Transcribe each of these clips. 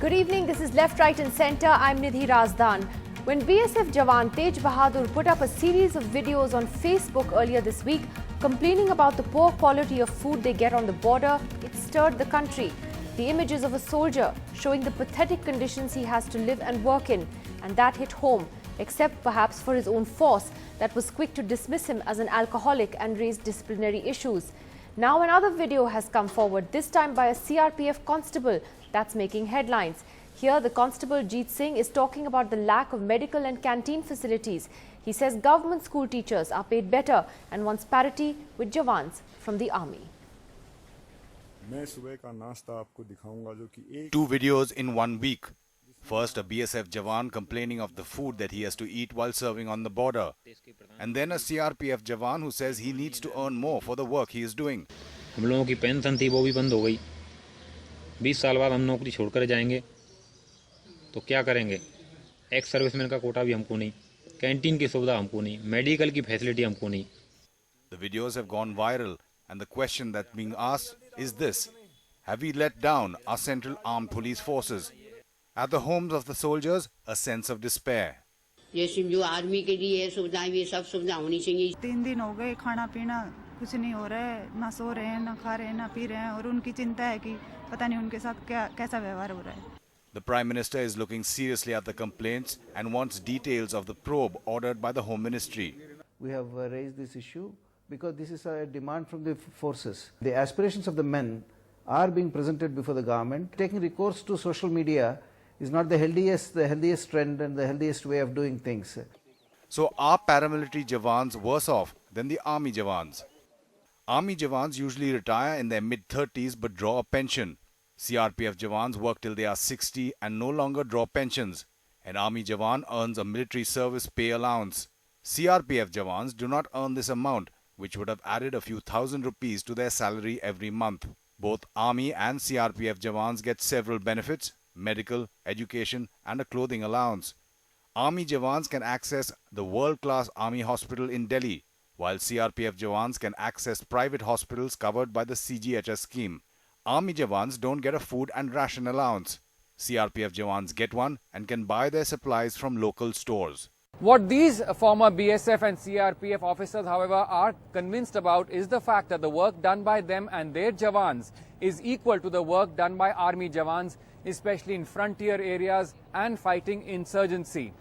Good evening, this is Left, Right and Centre. I'm Nidhi Razdan. When BSF Jawan Tej Bahadur put up a series of videos on Facebook earlier this week complaining about the poor quality of food they get on the border, it stirred the country. The images of a soldier showing the pathetic conditions he has to live and work in, and that hit home, except perhaps for his own force that was quick to dismiss him as an alcoholic and raise disciplinary issues. Now another video has come forward, this time by a CRPF constable that's making headlines. Here, the constable Jeet Singh is talking about the lack of medical and canteen facilities. He says government school teachers are paid better and wants parity with Jawans from the army. Two videos in 1 week. First, a BSF Jawan complaining of the food that he has to eat while serving on the border. And then a CRPF Jawan who says he needs to earn more for the work he is doing. हम लोगों की pension थी वो भी बंद हो गई 20 साल बाद हम नौकरी छोड़कर जाएंगे तो क्या करेंगे एक्स सर्विसमैन का कोटा भी हमको नहीं कैंटीन की सुविधा हमको नहीं मेडिकल की फैसिलिटी हमको नहीं. The videos have gone viral and the question that's being asked is this: have we let down our central armed police forces? At the homes of the soldiers, a sense of despair. जैसे जो army के लिए है सुविधाएं ये सब सुविधा होनी चाहिए. 3 दिन हो गए खाना पीना कुछ नहीं हो रहा है ना सो रहे हैं ना खा रहे हैं ना पी रहे हैं और उनकी चिंता है कि पता नहीं उनके साथ कैसा व्यवहार हो रहा है. The Prime Minister is looking seriously at the complaints and wants details of the probe ordered by the Home Ministry. We have raised this issue because this is a demand from the forces. The aspirations of the men are being presented before the government. Taking recourse to social media is not the healthiest trend and the healthiest way of doing things. So are paramilitary Jawans worse off than the Army Jawans? Army Jawans usually retire in their mid-30s but draw a pension. CRPF Jawans work till they are 60 and no longer draw pensions. An Army Jawan earns a military service pay allowance. CRPF Jawans do not earn this amount, which would have added a few thousand rupees to their salary every month. Both Army and CRPF Jawans get several benefits: medical, education and a clothing allowance. Army Jawans can access the world-class Army hospital in Delhi, while CRPF Jawans can access private hospitals covered by the CGHS scheme. Army Jawans don't get a food and ration allowance. CRPF Jawans get one and can buy their supplies from local stores. What these former BSF and CRPF officers, however, are convinced about is the fact that the work done by them and their Jawans is equal to the work done by Army Jawans, especially in frontier areas and fighting insurgency.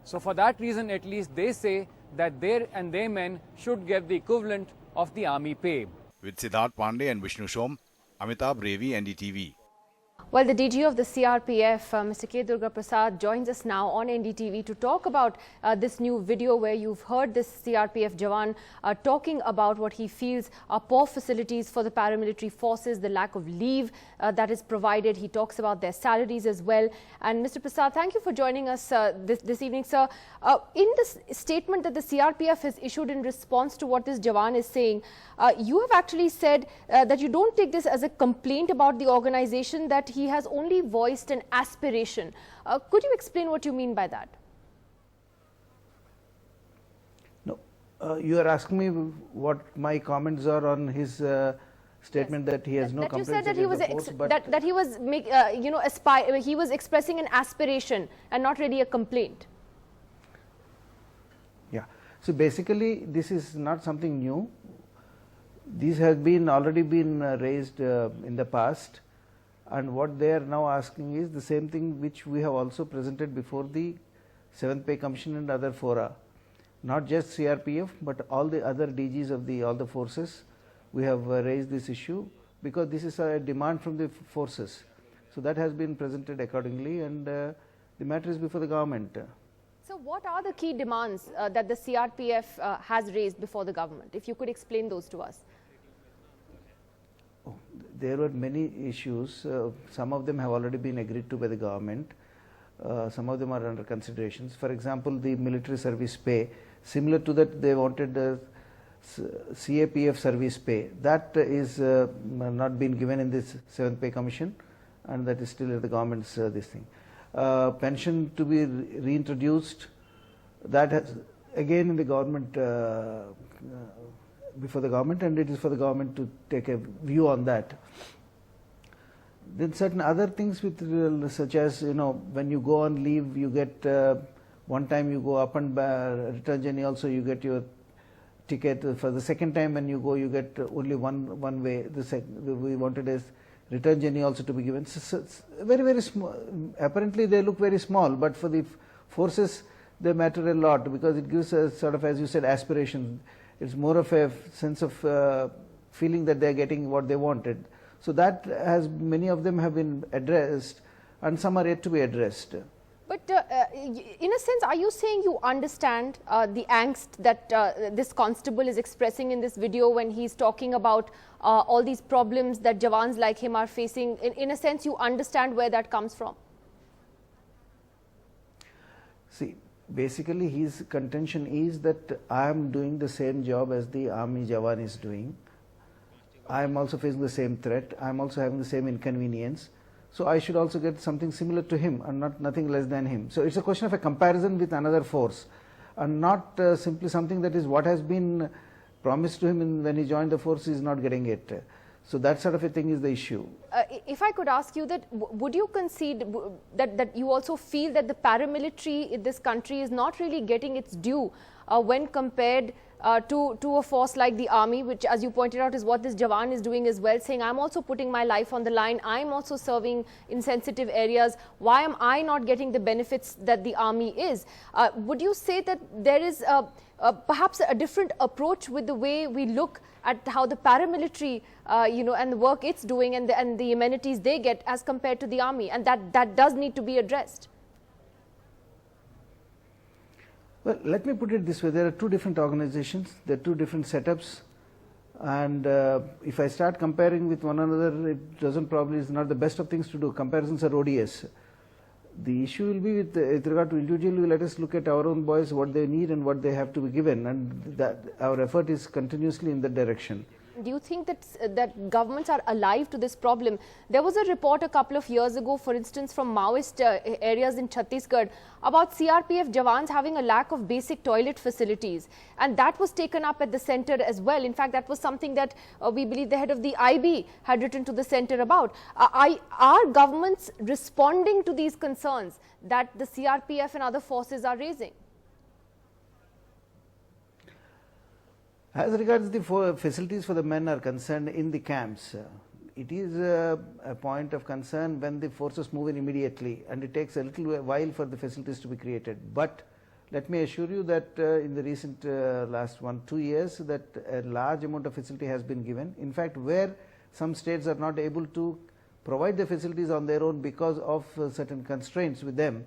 So for that reason, at least they say that their men should get the equivalent of the army pay. With Siddharth Pandey and Vishnu Shom, Amitabh Revi, NDTV. Well, the DG of the CRPF, Mr. K. Durga Prasad, joins us now on NDTV to talk about this new video where you've heard this CRPF Jawan talking about what he feels are poor facilities for the paramilitary forces, the lack of leave that is provided. He talks about their salaries as well. And Mr. Prasad, thank you for joining us this evening, sir. In this statement that the CRPF has issued in response to what this Jawan is saying, you have actually said that you don't take this as a complaint about the organization, that he has only voiced an aspiration. Could you explain what you mean by that? No, you are asking me what my comments are on his statement that he has no complaints. You said that he was he was expressing an aspiration and not really a complaint. Yeah. So basically, this is not something new. These have already been raised in the past. And what they are now asking is the same thing which we have also presented before the 7th Pay Commission and other fora. Not just CRPF, but all the other DGs of all the forces. We have raised this issue because this is a demand from the forces. So that has been presented accordingly, and the matter is before the government. So what are the key demands that the CRPF has raised before the government? If you could explain those to us. There were many issues. Some of them have already been agreed to by the government. Some of them are under considerations. For example, the military service pay. Similar to that, they wanted CAPF service pay. That is not been given in this 7th Pay Commission, and that is still in the government's this thing. Pension to be reintroduced. That has again in the government before the government, and it is for the government to take a view on that. Then certain other things with such as, when you go on leave, you get one time you go up and return journey also, you get your ticket. For the second time when you go, you get only one way. We wanted a return journey also to be given. So it's very, very small. Apparently they look very small, but for the forces they matter a lot, because it gives a sort of, as you said, aspiration. It's more of a sense of feeling that they're getting what they wanted. So that many of them have been addressed, and some are yet to be addressed. But in a sense, are you saying you understand the angst that this constable is expressing in this video when he's talking about all these problems that Jawans like him are facing? In a sense, you understand where that comes from? See, basically his contention is that I am doing the same job as the army Jawan is doing. I am also facing the same threat. I am also having the same inconvenience. So I should also get something similar to him and nothing less than him. So it's a question of a comparison with another force, and not simply something that is what has been promised to him when he joined the force, he is not getting it. So that sort of a thing is the issue. If I could ask you that, would you concede that you also feel that the paramilitary in this country is not really getting its due when compared to a force like the army, which, as you pointed out, is what this Jawan is doing as well, saying, I'm also putting my life on the line, I'm also serving in sensitive areas, why am I not getting the benefits that the army is? Would you say that there is perhaps a different approach with the way we look at how the paramilitary, and the work it's doing and the amenities they get as compared to the army, and that does need to be addressed? Well, let me put it this way. There are two different organizations, there are two different setups, and if I start comparing with one another, it is not the best of things to do. Comparisons are odious. The issue will be with regard to individually, let us look at our own boys, what they need and what they have to be given, and that our effort is continuously in that direction. Do you think that governments are alive to this problem? There was a report a couple of years ago, for instance, from Maoist areas in Chhattisgarh about CRPF Jawans having a lack of basic toilet facilities, and that was taken up at the centre as well. In fact, that was something that we believe the head of the IB had written to the centre about. Are governments responding to these concerns that the CRPF and other forces are raising? As regards the facilities for the men are concerned in the camps, it is a point of concern when the forces move in immediately, and it takes a little while for the facilities to be created. But let me assure you that in the recent last 1-2 years, that a large amount of facility has been given. In fact, where some states are not able to provide the facilities on their own because of certain constraints with them,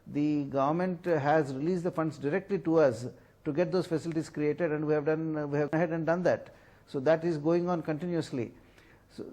the government has released the funds directly to us to get those facilities created, and we have gone ahead and done that. So that is going on continuously. So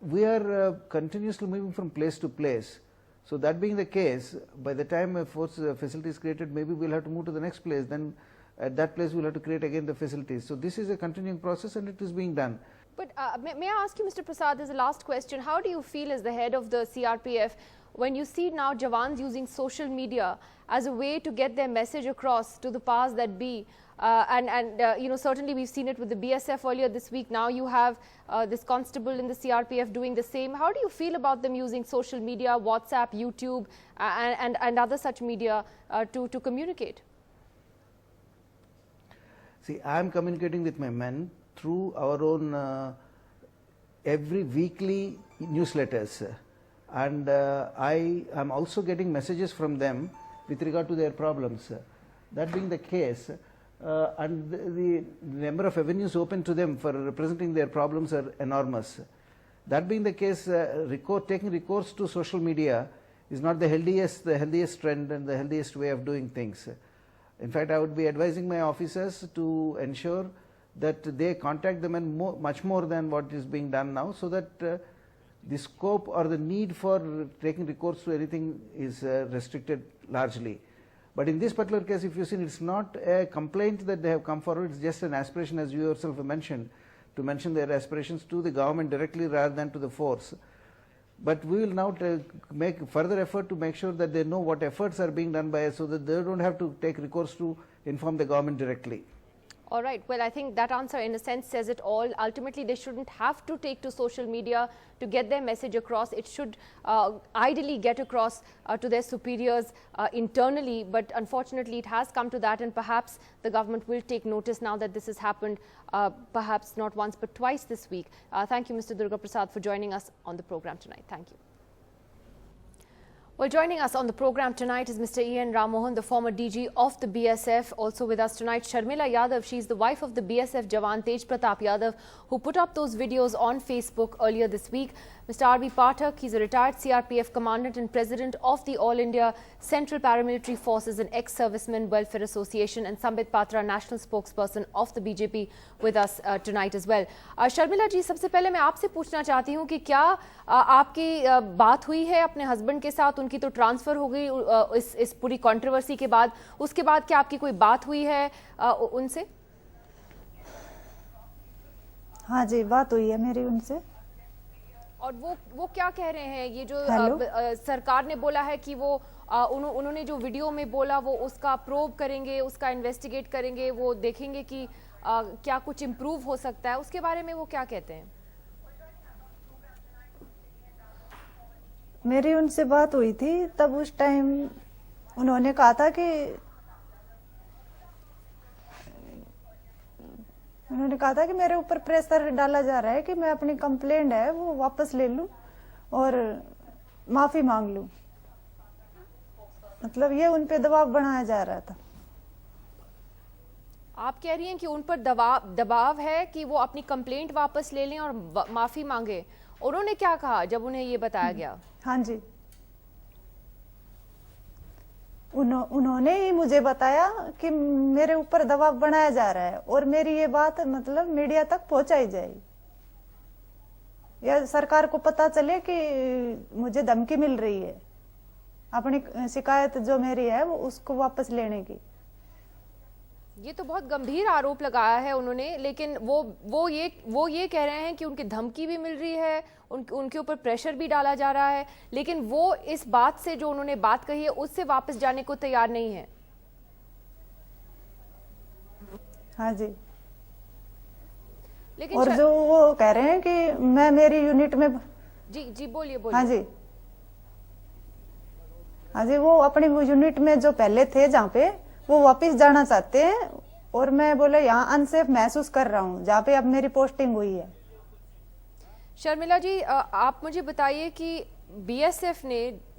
we are continuously moving from place to place. So that being the case, by the time a force facility is created, maybe we'll have to move to the next place. Then at that place we'll have to create again the facilities. So this is a continuing process, and it is being done. But may I ask you, Mr. Prasad, as a last question, how do you feel as the head of the CRPF when you see now Jawans using social media as a way to get their message across to the powers that be? Certainly we've seen it with the BSF earlier this week. Now you have this constable in the CRPF doing the same. How do you feel about them using social media, WhatsApp, YouTube, and other such media to communicate? See, I am communicating with my men through our own every weekly newsletters, and I am also getting messages from them with regard to their problems. That being the case, and the number of avenues open to them for representing their problems are enormous. That being the case, taking recourse to social media is not the healthiest trend and the healthiest way of doing things. In fact, I would be advising my officers to ensure that they contact the men much more than what is being done now, so that the scope or the need for taking recourse to anything is restricted largely. But in this particular case, if you see, it's not a complaint that they have come forward, it's just an aspiration, as you yourself have mentioned, to mention their aspirations to the government directly rather than to the force. But we will now make further effort to make sure that they know what efforts are being done by us, so that they don't have to take recourse to inform the government directly. All right. Well, I think that answer in a sense says it all. Ultimately, they shouldn't have to take to social media to get their message across. It should ideally get across to their superiors internally. But unfortunately, it has come to that, and perhaps the government will take notice now that this has happened, perhaps not once but twice this week. Thank you, Mr. Durga Prasad, for joining us on the program tonight. Thank you. Well, joining us on the program tonight is Mr. E.N. Ramohan, the former DG of the BSF. Also with us tonight, Sharmila Yadav. She's the wife of the BSF Jawan Tej Pratap Yadav, who put up those videos on Facebook earlier this week. Mr. R.B. Pathak, he's a retired CRPF commandant and president of the All India Central Paramilitary Forces and Ex-Servicemen Welfare Association, and Sambit Patra, national spokesperson of the BJP, with us tonight as well. Sharmila ji, सबसे पहले मैं आपसे पूछना चाहती हूँ कि क्या आपकी बात हुई है अपने हस्बैंड के साथ? उनकी तो ट्रांसफर हो गई इस पूरी कंट्रोवर्सी के बाद, उसके बाद क्या आपकी कोई बात हुई है उनसे? हाँ जी, बात हुई है मेरी उनसे। और वो क्या कह रहे हैं? ये जो सरकार ने बोला है कि वो उन्होंने जो वीडियो में बोला वो उसका प्रोब करेंगे, उसका इन्वेस्टिगेट करेंगे, वो देखेंगे कि क्या कुछ इम्प्रूव हो सकता है, उसके बारे में वो क्या कहते हैं? मेरी उनसे बात हुई थी, तब उस टाइम उन्होंने कहा था कि मेरे ऊपर प्रेशर डाला जा रहा है कि मैं अपनी कंप्लेंट है वो वापस ले लूं और माफी मांग लूं। मतलब ये उन पे दबाव बनाया जा रहा था। आप कह रही हैं कि उन पर दबाव है कि वो अपनी कंप्लेंट वापस ले लें और माफी मांगे। उन्होंने क्या कहा जब उन्हें ये बताया गया? हाँ जी, उन्होंने ही मुझे बताया कि मेरे ऊपर दबाव बनाया जा रहा है और मेरी ये बात मतलब मीडिया तक पहुंचाई जाए, या सरकार को पता चले कि मुझे धमकी मिल रही है अपनी शिकायत जो मेरी है वो उसको वापस लेने की। ये तो बहुत गंभीर आरोप लगाया है उन्होंने, लेकिन वो ये कह रहे हैं कि उनकी धमकी भी मिल रही है, उनके ऊपर प्रेशर भी डाला जा रहा है, लेकिन वो इस बात से जो उन्होंने बात कही है उससे वापस जाने को तैयार नहीं है। हाँ जी, लेकिन और जो वो कह रहे हैं कि मैं मेरी यूनिट में जी बोलिए। हाँ जी, हाँ जी, वो अपनी यूनिट में जो पहले थे जहाँ पे वो वापस जाना चाहते हैं, और मैं बोले यहाँ अनसेफ महसूस कर रहा हूँ जहाँ पे अब मेरी पोस्टिंग हुई है। शर्मिला जी, आप मुझे बताइए कि बीएसएफ ने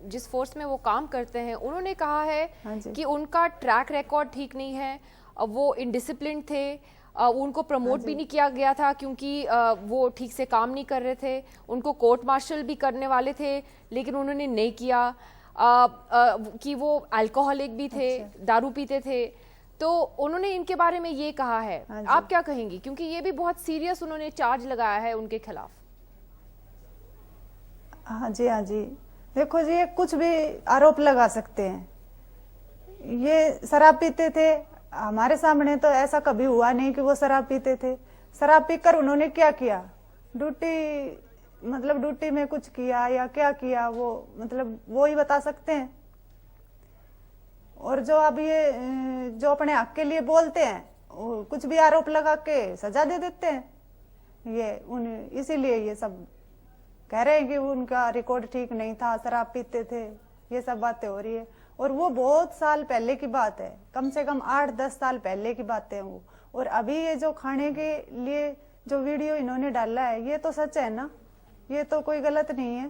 जिस फोर्स में वो काम करते हैं उन्होंने कहा है कि उनका ट्रैक रिकॉर्ड ठीक नहीं है, वो इनडिसिप्लिन थे, उनको प्रमोट भी नहीं किया गया था क्योंकि वो ठीक से काम नहीं कर रहे थे, उनको कोर्ट मार्शल भी करने वाले थे लेकिन उन्होंने नहीं किया, कि वो अल्कोहलिक भी थे, दारू पीते थे, तो उन्होंने इनके बारे में ये कहा है। आप क्या कहेंगी, क्योंकि ये भी बहुत सीरियस उन्होंने चार्ज लगाया है उनके खिलाफ? हाँ जी, हाँ जी, देखो जी, ये कुछ भी आरोप लगा सकते हैं। ये शराब पीते थे, हमारे सामने तो ऐसा कभी हुआ नहीं कि वो शराब पीते थे। शराब पीकर उन्होंने क्या किया, ड्यूटी में कुछ किया या क्या किया, वो मतलब वो ही बता सकते हैं। और जो अब ये जो अपने हक के लिए बोलते हैं कुछ भी आरोप लगा के सजा दे देते हैं, ये इसीलिए ये सब कह रहे हैं कि उनका रिकॉर्ड ठीक नहीं था, शराब पीते थे, ये सब बातें हो रही है। और वो बहुत साल पहले की बात है, कम से कम 8-10 साल पहले की बातें हैं वो। और अभी ये जो खाने के लिए जो वीडियो इन्होंने डाला है ये तो सच है ना, ये तो कोई गलत नहीं है।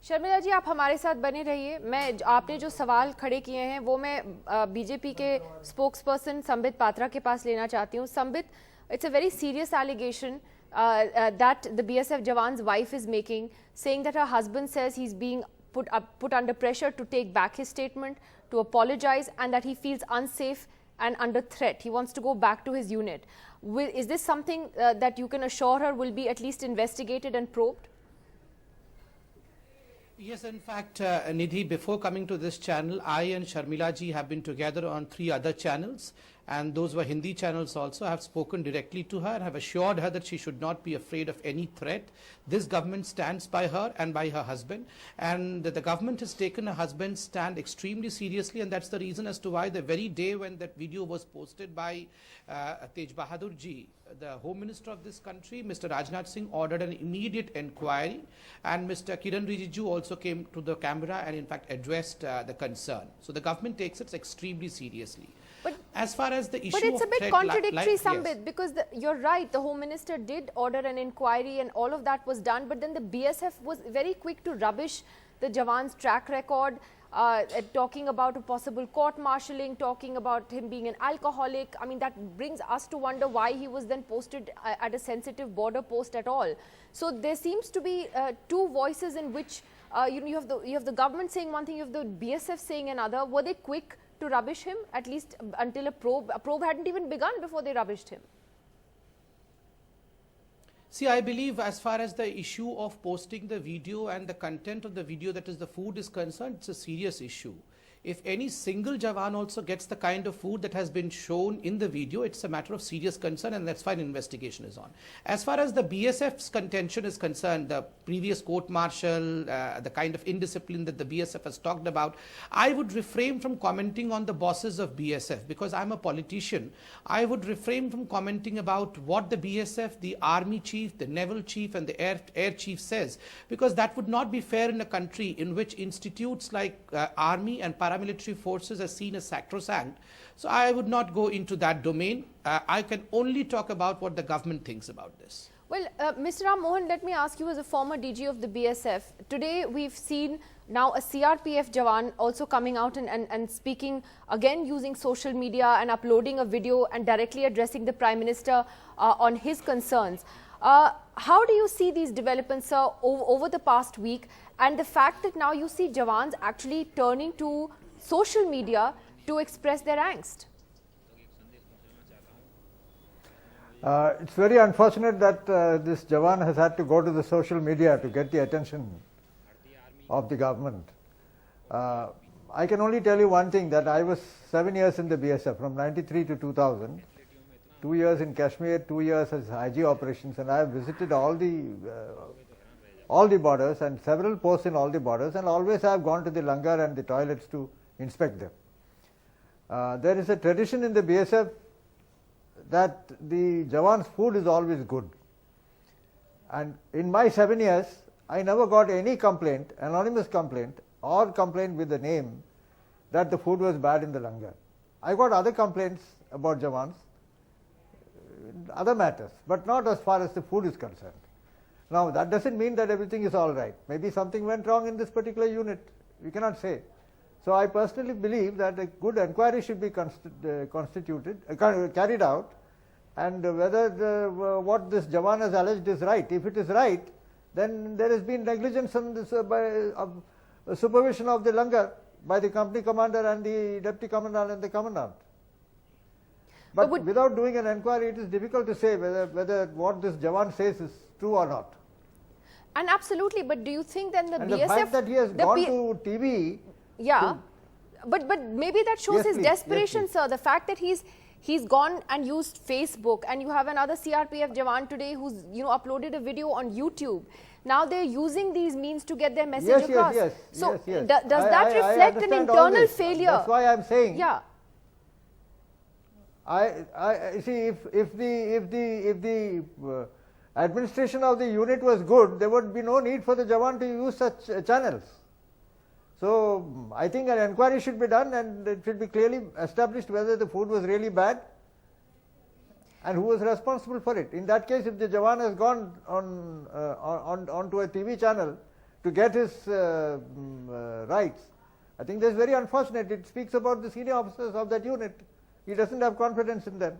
शर्मिला जी, आप हमारे साथ बने रहिए। मैं आपने जो सवाल खड़े किए हैं वो मैं बीजेपी के स्पोक्सपर्सन संबित पात्रा के पास लेना चाहती हूँ। Sambit, it's a very serious allegation that the BSF Jawan's wife is making, saying that her husband says he's being put under pressure to take back his statement, to apologize, and that he feels unsafe and under threat. He wants to go back to his unit. Is this something that you can assure her will be at least investigated and probed? Yes, in fact, Nidhi, before coming to this channel, I and Sharmila ji have been together on 3 other channels, and those were Hindi channels also, have spoken directly to her and have assured her that she should not be afraid of any threat. This government stands by her and by her husband, and the government has taken her husband's stand extremely seriously, and that's the reason as to why the very day when that video was posted by Tej Bahadur ji, the Home Minister of this country, Mr. Rajnath Singh, ordered an immediate inquiry, and Mr. Kiran Rijiju also came to the camera and in fact addressed the concern. So the government takes it extremely seriously. But as far as the issue But it's a of bit threat contradictory, yes. Sambit, because you're right, the Home Minister did order an inquiry and all of that was done, but then the BSF was very quick to rubbish the Jawan's track record, talking about a possible court-martialing, talking about him being an alcoholic. I mean, that brings us to wonder why he was then posted at a sensitive border post at all. So there seems to be two voices in which you have the government saying one thing, you have the BSF saying another. Were they quick to rubbish him, at least until a probe hadn't even begun before they rubbished him? See, I believe as far as the issue of posting the video and the content of the video, that is the food, is concerned, it's a serious issue. If any single Jawan also gets the kind of food that has been shown in the video, it's a matter of serious concern, and that's why an investigation is on. As far as the BSF's contention is concerned, the previous court-martial, the kind of indiscipline that the BSF has talked about, I would refrain from commenting on the bosses of BSF because I'm a politician. I would refrain from commenting about what the BSF, the army chief, the naval chief and the air chief says, because that would not be fair in a country in which institutes like army and paramilitary forces are seen as sacrosanct. So I would not go into that domain. I can only talk about what the government thinks about this. Well, Mr. Ram Mohan, let me ask you, as a former DG of the BSF, today we've seen now a CRPF Jawan also coming out and speaking again using social media and uploading a video and directly addressing the Prime Minister on his concerns. How do you see these developments, sir, over the past week, and the fact that now you see Jawans actually turning to social media to express their angst? It's very unfortunate that this Jawan has had to go to the social media to get the attention of the government. I can only tell you one thing, that I was 7 years in the BSF, from 93 to 2000, 2 years in Kashmir, 2 years as IG operations, and I have visited all the borders and several posts in all the borders, and always I have gone to the langar and the toilets to inspect them. There is a tradition in the BSF that the Jawan's food is always good, and in my 7 years I never got any complaint, anonymous complaint or complaint with the name, that the food was bad in the langar. I got other complaints about Jawans, other matters, but not as far as the food is concerned. Now that doesn't mean that everything is all right. Maybe something went wrong in this particular unit, we cannot say. So I personally believe that a good inquiry should be carried out, and whether what this Jawan has alleged is right. If it is right, then there has been negligence on this supervision of the langar by the company commander and the deputy commandant and the commandant. But without doing an inquiry, it is difficult to say whether what this Jawan says is true or not. And absolutely, but do you think then the BSF... the fact that he has gone to TV... Yeah, but maybe that shows his desperation, sir. The fact that he's gone and used Facebook, and you have another CRPF Jawan today who's uploaded a video on YouTube. Now they're using these means to get their message across. So does that reflect an internal failure? That's why I'm saying. Yeah. I see, if the administration of the unit was good, there would be no need for the Jawan to use such channels. So I think an inquiry should be done, and it should be clearly established whether the food was really bad and who was responsible for it. In that case, if the Jawan has gone onto a TV channel to get his rights, I think that's very unfortunate. It speaks about the senior officers of that unit. He doesn't have confidence in them.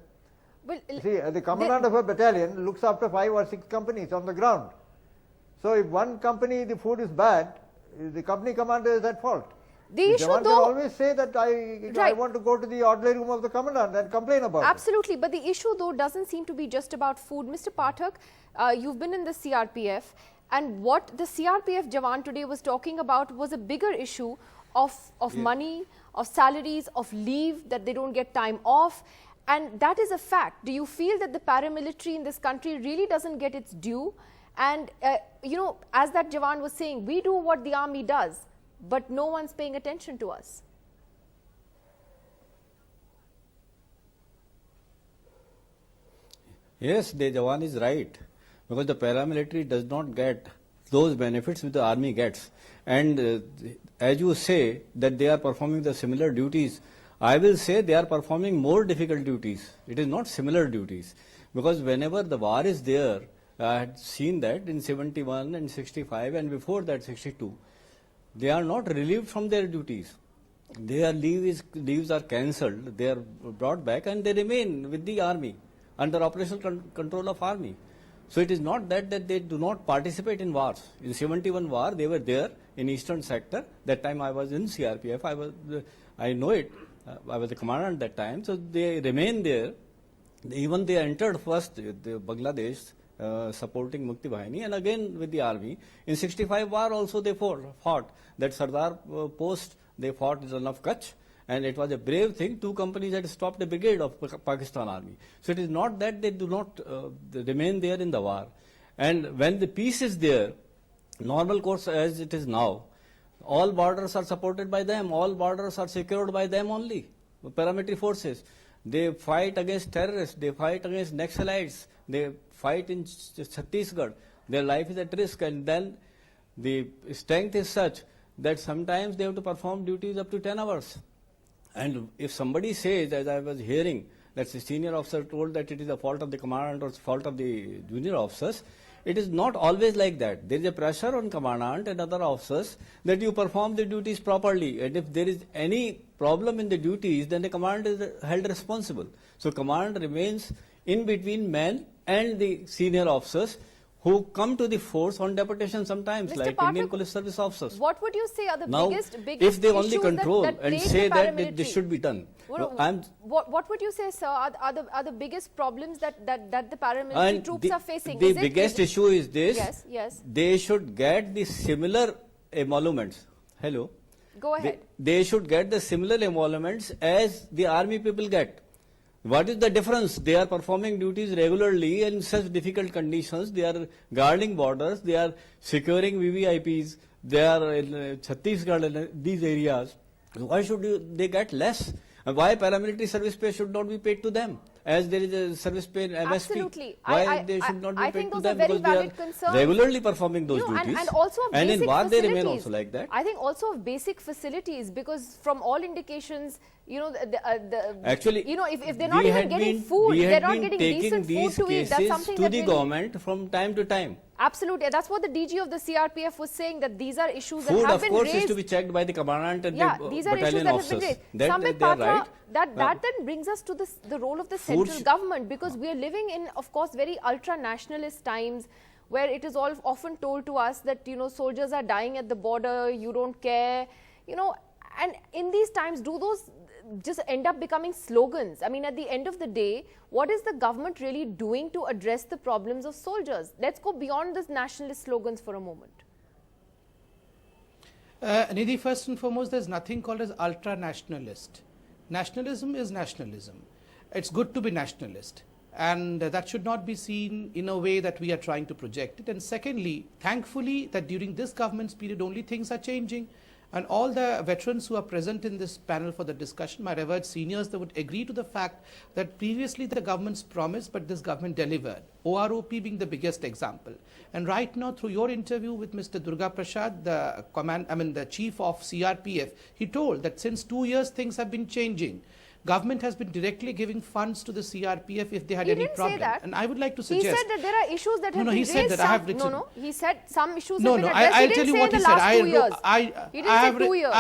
Well, see, the commandant of a battalion looks after 5 or 6 companies on the ground. So if one company, the food is bad, the company commander is at fault. The issue, Jawan though, can always say that I want to go to the orderly room of the commandant and complain about it. Absolutely, but the issue, though, doesn't seem to be just about food. Mr. Pathak, you've been in the CRPF, and what the CRPF Jawan today was talking about was a bigger issue of money, of salaries, of leave, that they don't get time off. And that is a fact. Do you feel that the paramilitary in this country really doesn't get its due? And, you know, as that Jawan was saying, we do what the army does, but no one's paying attention to us. Yes, the Jawan is right, because the paramilitary does not get those benefits which the army gets. And as you say that they are performing the similar duties, I will say they are performing more difficult duties. It is not similar duties, because whenever the war is there, I had seen that in 71 and 65 and before that 62, they are not relieved from their duties. Their leaves are cancelled, they are brought back and they remain with the army under operational control of army. So it is not that they do not participate in wars. In 71 war, they were there in eastern sector. That time I was in CRPF. I know it. I was the commander at that time. So they remain there. Even they entered first the Bangladesh, supporting Mukti Bahini, and again with the army. In 65 war also they fought. That Sardar post they fought in the Rann of Kutch. And it was a brave thing. 2 companies had stopped a brigade of Pakistan army. So it is not that they do not remain there in the war. And when the peace is there, normal course as it is now, all borders are supported by them. All borders are secured by them only. Paramilitary forces. They fight against terrorists. They fight against Naxalites. They fight in Chhattisgarh. Their life is at risk. And then the strength is such that sometimes they have to perform duties up to 10 hours. And if somebody says, as I was hearing, that the senior officer told that it is the fault of the commandant or fault of the junior officers, it is not always like that. There is a pressure on commandant and other officers that you perform the duties properly. And if there is any problem in the duties, then the command is held responsible. So command remains in between men and the senior officers who come to the force on deputation sometimes, Mr. like Pathak, Indian Police Service officers. What would you say are the Now, biggest if they only issues control that and plague say the that paramilitary? this should be done, What would you say, sir, are the biggest problems that the paramilitary and troops are facing? The Is it- biggest issue is this. Yes, yes. They should get the similar emoluments. Hello. Go ahead. They should get the similar emoluments as the army people get. What is the difference? They are performing duties regularly in such difficult conditions. They are guarding borders. They are securing VVIPs. They are in Chhattisgarh and these areas. Why should they get less? And why paramilitary service pay should not be paid to them? As there is a service pay MSP. Absolutely. Why they should not be I paid think to those are them? very Because they valid are concerns. regularly performing those duties. And also and in basic war they remain facilities. also like that. I think also of basic facilities, because from all indications, you know, Actually, you know, if they're not even getting food, they're not getting decent food to eat. That's something to that the really, government from time to time. absolutely, that's what the DG of the CRPF was saying, that these are issues Food, that have of been course, raised. is to be checked by the commandant and Yeah, the these are issues battalion that have officers. been raised. That Sambit they are Patra, right. that then brings us to the role of the Food central government, because we are living in, of course, very ultra-nationalist times, where it is all often told to us that, you know, soldiers are dying at the border, you don't care, you know, and in these times, do those just end up becoming slogans? I mean, at the end of the day, what is the government really doing to address the problems of soldiers? Let's go beyond these nationalist slogans for a moment. Nidhi, first and foremost, there's nothing called as ultra-nationalist. Nationalism is nationalism. It's good to be nationalist. And that should not be seen in a way that we are trying to project it. And secondly, thankfully, that during this government's period, only things are changing. And all the veterans who are present in this panel for the discussion, my revered seniors, they would agree to the fact that previously the government's promised, but this government delivered. OROP being the biggest example. And right now, through your interview with Mr. Durga Prasad, the chief of CRPF, he told that since 2 years, things have been changing. Government has been directly giving funds to the CRPF if they had any problem. He didn't say that. And I would like to suggest. He said that there are issues that have been he raised. said that I have written. He said some issues No, have been no, addressed. I'll tell you what he said. I He didn't say 2 years.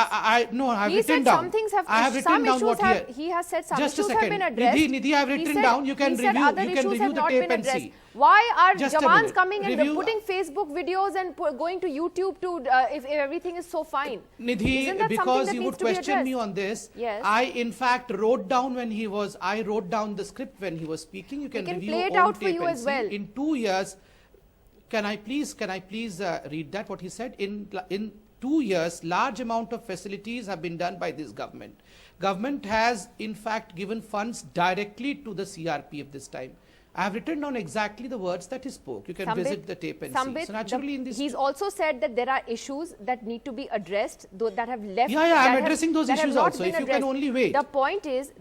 No, I have He written said down. some things have, I have written some down issues what have, he has said some Just a issues have second. been addressed. Nidhi, I have He written said- down. You can he said review. other You can issues review have the not tape been and addressed. see. Why are Just a Jawans minute. coming and Review- putting Facebook videos and going to YouTube to if everything is so fine? Isn't Nidhi, that something because that you needs would to be question me addressed? on this, Yes. I in fact wrote down I wrote down the script when he was speaking. You can can review play it own out for tape you and as see. well. In 2 years, can I please read that what he said? In 2 years, large amount of facilities have been done by this government. Government has in fact given funds directly to the CRPF this time. I have written down exactly the words that he spoke. You can visit the tape and see. So naturally, in this, he's also said that there are issues that need to be addressed, though that have left. Yeah, I'm addressing those issues also. If you can only wait. The point is.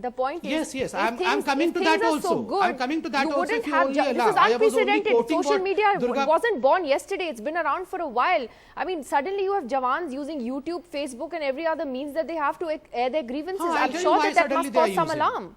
Yes. I'm coming to that also. I'm coming to that also. If you only allow. This is unprecedented. Social media wasn't born yesterday. It's been around for a while. I mean, suddenly you have Jawans using YouTube, Facebook, and every other means that they have to air their grievances. I'm sure that must cause some alarm.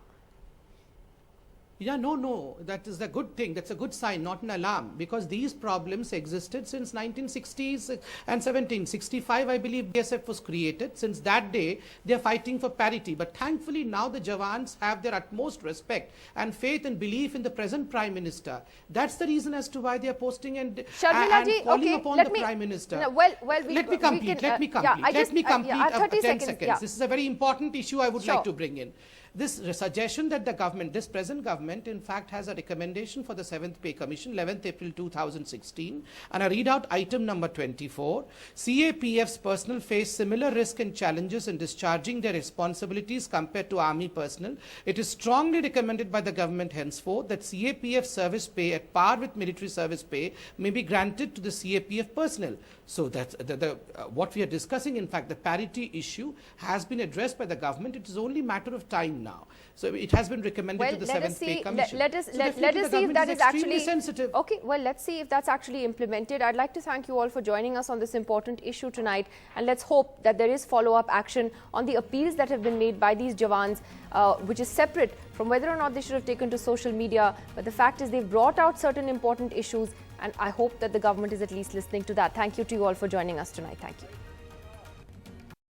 Yeah, no, that is a good thing. That's a good sign, not an alarm, because these problems existed since 1960s and 1765, I believe BSF was created. Since that day, they are fighting for parity. But thankfully, now the Jawans have their utmost respect and faith and belief in the present Prime Minister. That's the reason as to why they are posting and calling upon the Prime Minister. No, let me complete. Let me complete. 10 seconds. Yeah. This is a very important issue I would like to bring in. This suggestion that the government, this present government, in fact, has a recommendation for the 7th Pay Commission, 11th April 2016, and I read out item number 24. CAPF's personnel face similar risk and challenges in discharging their responsibilities compared to army personnel. It is strongly recommended by the government henceforth that CAPF service pay at par with military service pay may be granted to the CAPF personnel. So that's what we are discussing. In fact, the parity issue has been addressed by the government. It is only a matter of time now. So it has been recommended to the 7th Pay Commission. Let us see if that is actually sensitive. Okay, well, let's see if that's actually implemented. I'd like to thank you all for joining us on this important issue tonight, and let's hope that there is follow-up action on the appeals that have been made by these Jawans, which is separate from whether or not they should have taken to social media. But the fact is they've brought out certain important issues, and I hope that the government is at least listening to that. Thank you to you all for joining us tonight. Thank you.